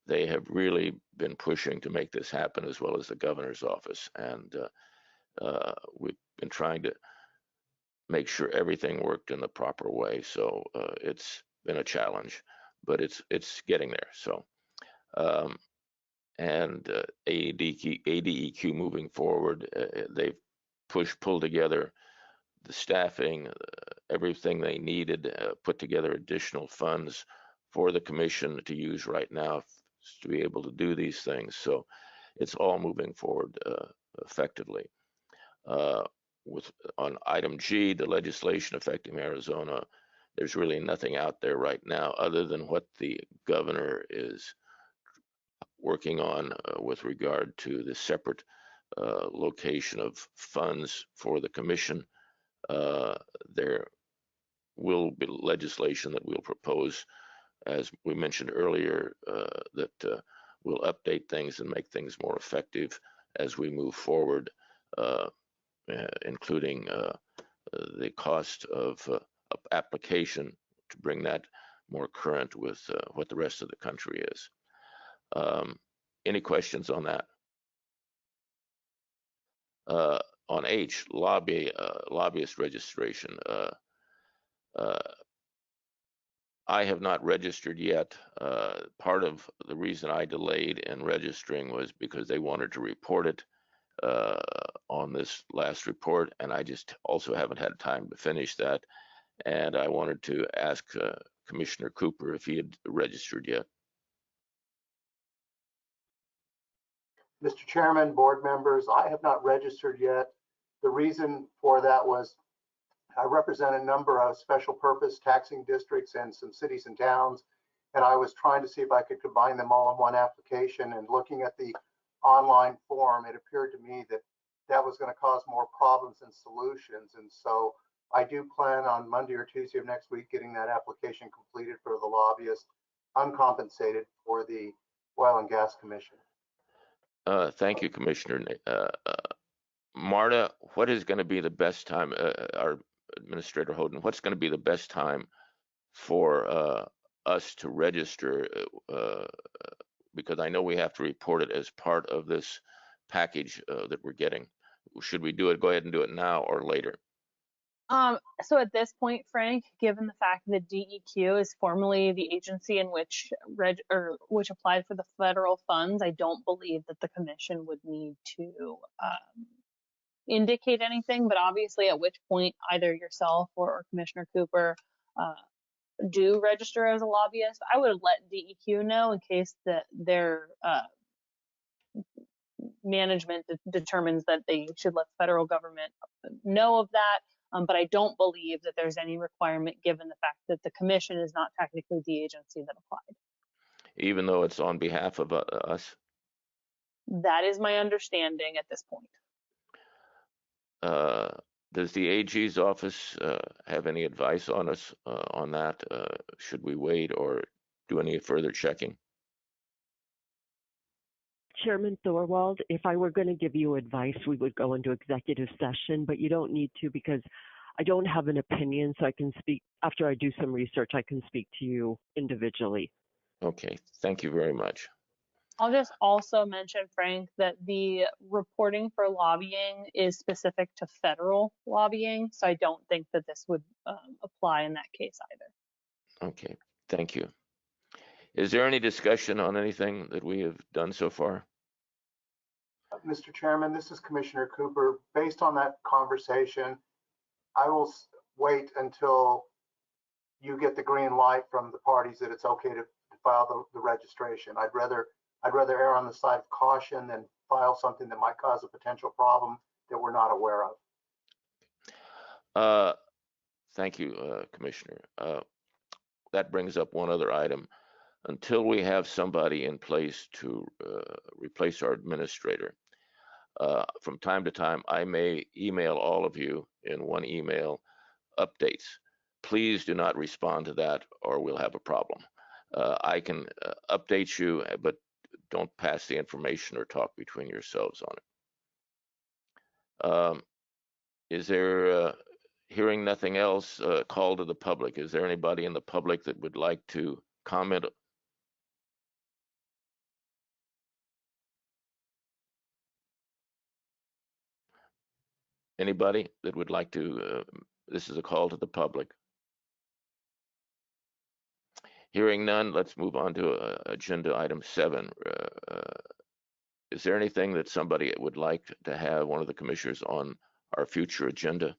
They have really been pushing to make this happen, as well as the governor's office, and we've been trying to make sure everything worked in the proper way. So it's been a challenge, but it's getting there. So and ADEQ moving forward, they've pulled together the staffing, everything they needed, put together additional funds for the commission to use right now to be able to do these things. So it's all moving forward effectively. On item G, the legislation affecting Arizona, there's really nothing out there right now other than what the governor is working on with regard to the separate location of funds for the commission. There will be legislation that we'll propose, as we mentioned earlier, that will update things and make things more effective as we move forward, including the cost of application to bring that more current with what the rest of the country is. Any questions on that? On H, lobbyist registration. I have not registered yet. Part of the reason I delayed in registering was because they wanted to report it on this last report, and I just also haven't had time to finish that. And I wanted to ask Commissioner Cooper if he had registered yet. Mr. Chairman, board members, I have not registered yet. The reason for that was I represent a number of special purpose taxing districts and some cities and towns, and I was trying to see if I could combine them all in one application. And looking at the online form, it appeared to me that that was going to cause more problems than solutions. And so I do plan on Monday or Tuesday of next week getting that application completed for the lobbyist, uncompensated, for the Oil and Gas Commission. Thank you, Commissioner. Marta, what is going to be the best time, our Administrator Holden, what's going to be the best time for us to register? Because I know we have to report it as part of this package that we're getting. Should we do it, go ahead and do it now or later? So at this point, Frank, given the fact that DEQ is formally the agency in which which applied for the federal funds, I don't believe that the commission would need to indicate anything. But obviously, at which point either yourself or Commissioner Cooper do register as a lobbyist, I would let DEQ know in case that their management determines that they should let the federal government know of that. But I don't believe that there's any requirement given the fact that the commission is not technically the agency that applied. Even though it's on behalf of us? That is my understanding at this point. Does the AG's office have any advice on us on that? Should we wait or do any further checking? Chairman Thorwald, if I were going to give you advice, we would go into executive session, but you don't need to because I don't have an opinion, so I can speak after I do some research. I can speak to you individually. Okay, thank you very much. I'll just also mention, Frank, that the reporting for lobbying is specific to federal lobbying, so I don't think that this would apply in that case either. Okay, thank you. Is there any discussion on anything that we have done so far? Mr. Chairman, this is Commissioner Cooper. Based on that conversation, I will wait until you get the green light from the parties that it's okay to file the registration. I'd rather err on the side of caution than file something that might cause a potential problem that we're not aware of. Thank you, Commissioner. That brings up one other item. Until we have somebody in place to replace our administrator, from time to time, I may email all of you in one email updates. Please do not respond to that or we'll have a problem. I can update you, but don't pass the information or talk between yourselves on it. Is there, hearing nothing else, call to the public? Is there anybody in the public that would like to comment? Anybody that would like to, this is a call to the public. Hearing none, let's move on to agenda item 7. Is there anything that somebody would like to have one of the commissioners on our future agenda?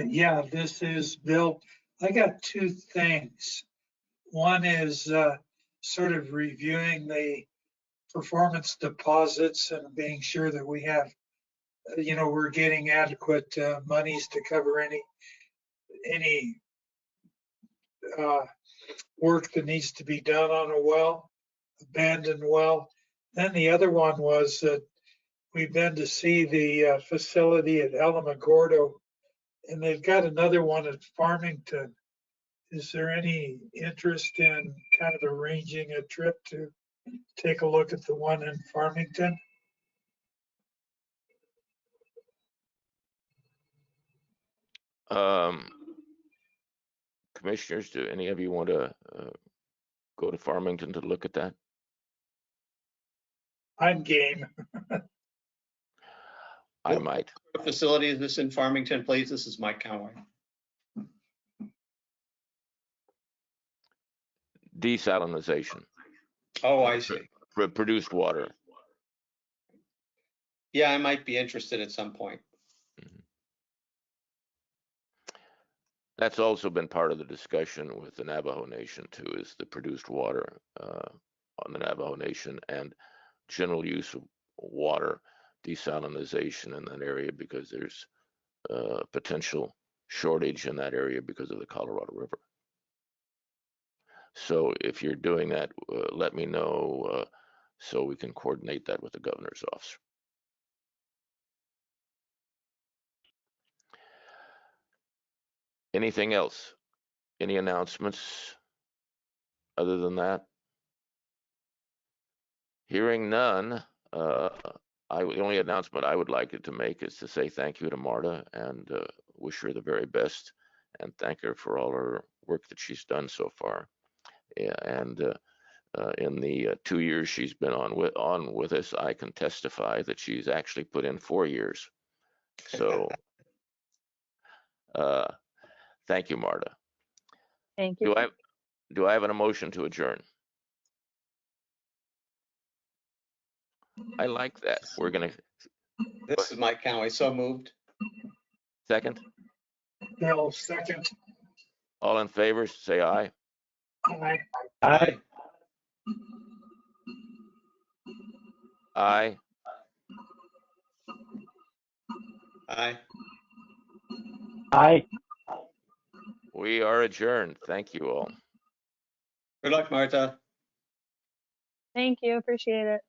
Yeah, this is Bill. I got two things. One is sort of reviewing the performance deposits and being sure that we have, we're getting adequate monies to cover any work that needs to be done on a well, abandoned well. Then the other one was that we've been to see the facility at Alamogordo, and they've got another one at Farmington. Is there any interest in kind of arranging a trip to take a look at the one in Farmington? Commissioners, do any of you want to go to Farmington to look at that? I'm game. I might. What facility is this in Farmington, please? This is Mike Conway. Desalinization. Oh, I see. Produced water. Yeah, I might be interested at some point. That's also been part of the discussion with the Navajo Nation too, is the produced water on the Navajo Nation and general use of water, desalinization in that area because there's potential shortage in that area because of the Colorado River. So if you're doing that, let me know so we can coordinate that with the governor's office. Anything else? Any announcements other than that? Hearing none, the only announcement I would like to make is to say thank you to Marta and wish her the very best and thank her for all her work that she's done so far. Yeah, and in the 2 years she's been on with us, I can testify that she's actually put in 4 years. So thank you, Marta. Thank you. Do I have an emotion to adjourn? I like that. We're gonna. This is Mike Conway. So moved. Second. Bill, second. All in favor, say aye. Aye. Aye. Aye. Aye. Aye. We are adjourned. Thank you all. Good luck, Marta. Thank you. Appreciate it.